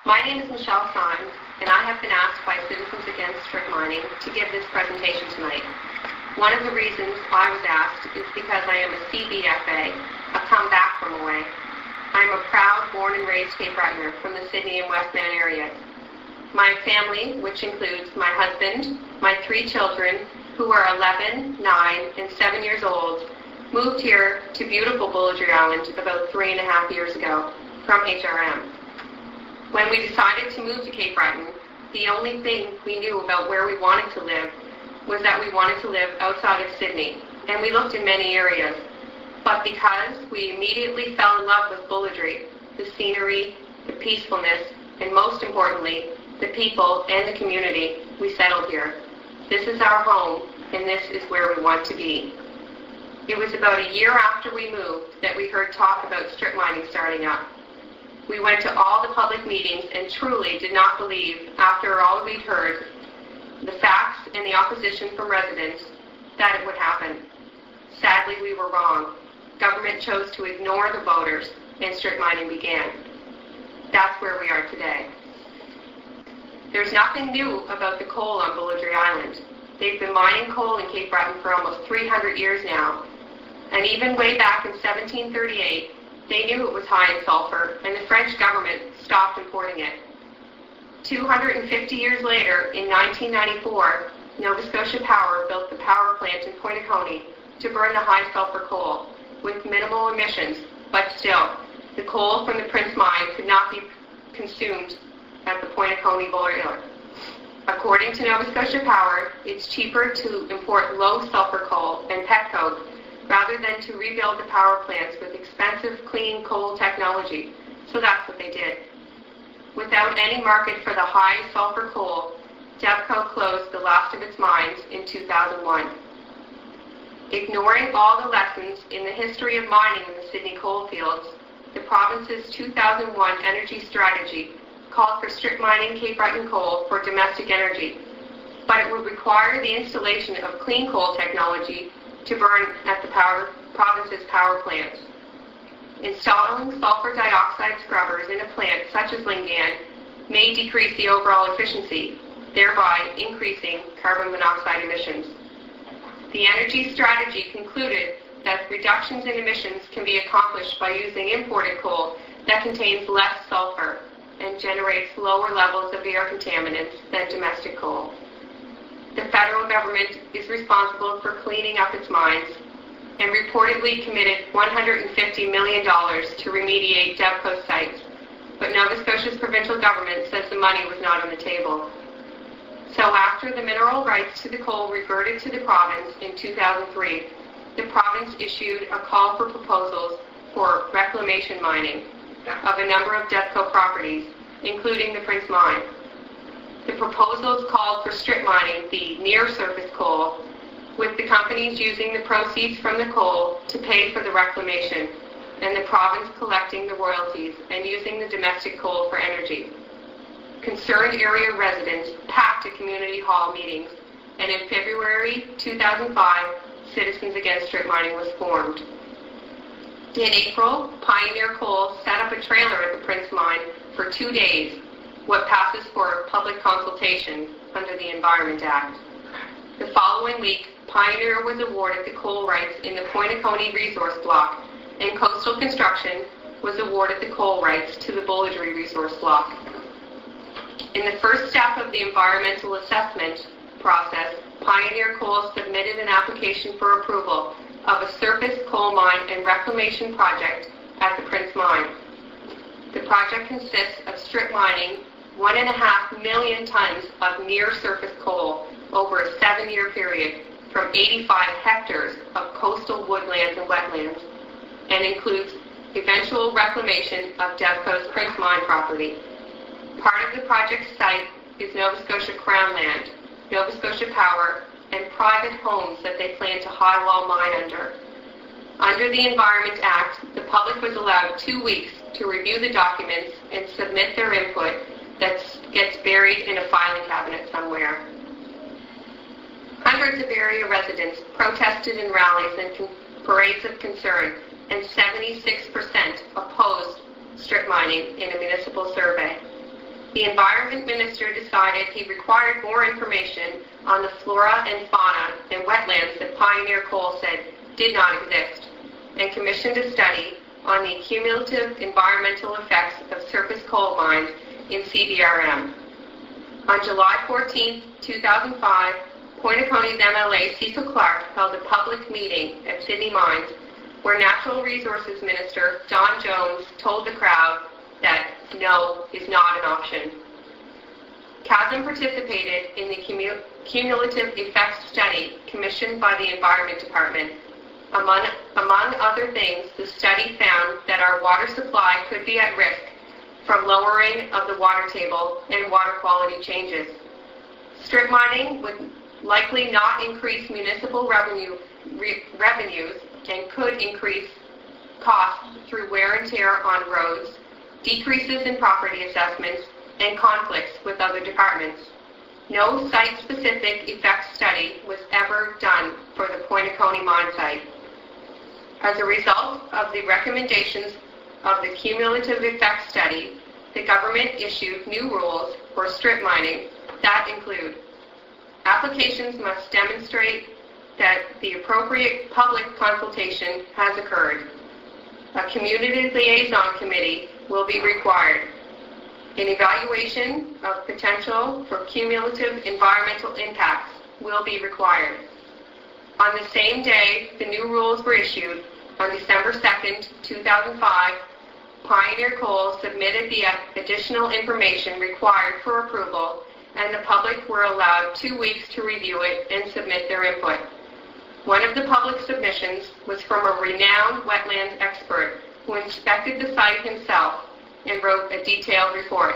My name is Michelle Symes, and I have been asked by Citizens Against Strip Mining to give this presentation tonight. One of the reasons I was asked is because I am a CBFA, a come back from away. I am a proud born and raised Cape Brettoner from the Sydney and Westman areas. My family, which includes my husband, my 3 children, who are 11, 9, and 7 years old, moved here to beautiful Boularderie Island about 3.5 years ago from HRM. When we decided to move to Cape Breton, the only thing we knew about where we wanted to live was that we wanted to live outside of Sydney, and we looked in many areas. But because we immediately fell in love with Boularderie, the scenery, the peacefulness, and most importantly, the people and the community, we settled here. This is our home, and this is where we want to be. It was about a year after we moved that we heard talk about strip mining starting up. We went to all the public meetings and truly did not believe, after all we'd heard, the facts and the opposition from residents, that it would happen. Sadly, we were wrong. Government chose to ignore the voters, and strip mining began. That's where we are today. There's nothing new about the coal on Boularderie Island. They've been mining coal in Cape Breton for almost 300 years now. And even way back in 1738, they knew it was high in sulfur, and the French government stopped importing it. 250 years later, in 1994, Nova Scotia Power built the power plant in Pointe-Coupee to burn the high sulfur coal, with minimal emissions, but still, the coal from the Prince mine could not be consumed at the Pointe-Coupee boiler. According to Nova Scotia Power, it's cheaper to import low sulfur coal and petcoke rather than to rebuild the power plants with expensive clean coal technology. So that's what they did. Without any market for the high sulfur coal, DevCo closed the last of its mines in 2001. Ignoring all the lessons in the history of mining in the Sydney coal fields, the province's 2001 energy strategy called for strip mining Cape Breton coal for domestic energy, but it would require the installation of clean coal technology to burn at the province's power plants. Installing sulfur dioxide scrubbers in a plant such as Lingan may decrease the overall efficiency, thereby increasing carbon monoxide emissions. The energy strategy concluded that reductions in emissions can be accomplished by using imported coal that contains less sulfur and generates lower levels of air contaminants than domestic coal. The federal government is responsible for cleaning up its mines and reportedly committed $150 million to remediate DevCo sites, but Nova Scotia's provincial government says the money was not on the table. So after the mineral rights to the coal reverted to the province in 2003, the province issued a call for proposals for reclamation mining of a number of DevCo properties, including the Prince Mine. The proposals called for strip mining the near-surface coal, with the companies using the proceeds from the coal to pay for the reclamation, and the province collecting the royalties and using the domestic coal for energy. Concerned area residents packed at community hall meetings, and in February 2005, Citizens Against Strip Mining was formed. In April, Pioneer Coal set up a trailer at the Prince Mine for 2 days, what passes for public consultation under the Environment Act. The following week, Pioneer was awarded the coal rights in the Pointe-Coupee resource block, and Coastal Construction was awarded the coal rights to the Boularderie resource block. In the first step of the environmental assessment process, Pioneer Coal submitted an application for approval of a surface coal mine and reclamation project at the Prince Mine. The project consists of strip mining 1.5 million tons of near-surface coal over a 7-year period from 85 hectares of coastal woodlands and wetlands, and includes eventual reclamation of DevCo's Prince Mine property. Part of the project site is Nova Scotia Crown land, Nova Scotia Power, and private homes that they plan to high-wall mine under. Under the Environment Act, the public was allowed 2 weeks to review the documents and submit their input that gets buried in a filing cabinet somewhere. Hundreds of area residents protested in rallies and parades of concern, and 76% opposed strip mining in a municipal survey. The Environment Minister decided he required more information on the flora and fauna and wetlands that Pioneer Coal said did not exist, and commissioned a study on the cumulative environmental effects of surface coal mines in CBRM. On July 14, 2005, Pointe-Coupé's MLA Cecil Clark held a public meeting at Sydney Mines where Natural Resources Minister Don Jones told the crowd that no is not an option. CASM participated in the cumulative effects study commissioned by the Environment Department. Among other things, the study found that our water supply could be at risk from lowering of the water table and water quality changes. Strip mining would likely not increase municipal revenues and could increase costs through wear and tear on roads, decreases in property assessments, and conflicts with other departments. No site-specific effects study was ever done for the Pointe-Coupé mine site. As a result of the recommendations of the cumulative effects study, the government issued new rules for strip mining that include applications must demonstrate that the appropriate public consultation has occurred. A community liaison committee will be required. An evaluation of potential for cumulative environmental impacts will be required. On the same day the new rules were issued, on December 2nd, 2005, Pioneer Coal submitted the additional information required for approval, and the public were allowed 2 weeks to review it and submit their input. One of the public submissions was from a renowned wetlands expert who inspected the site himself and wrote a detailed report.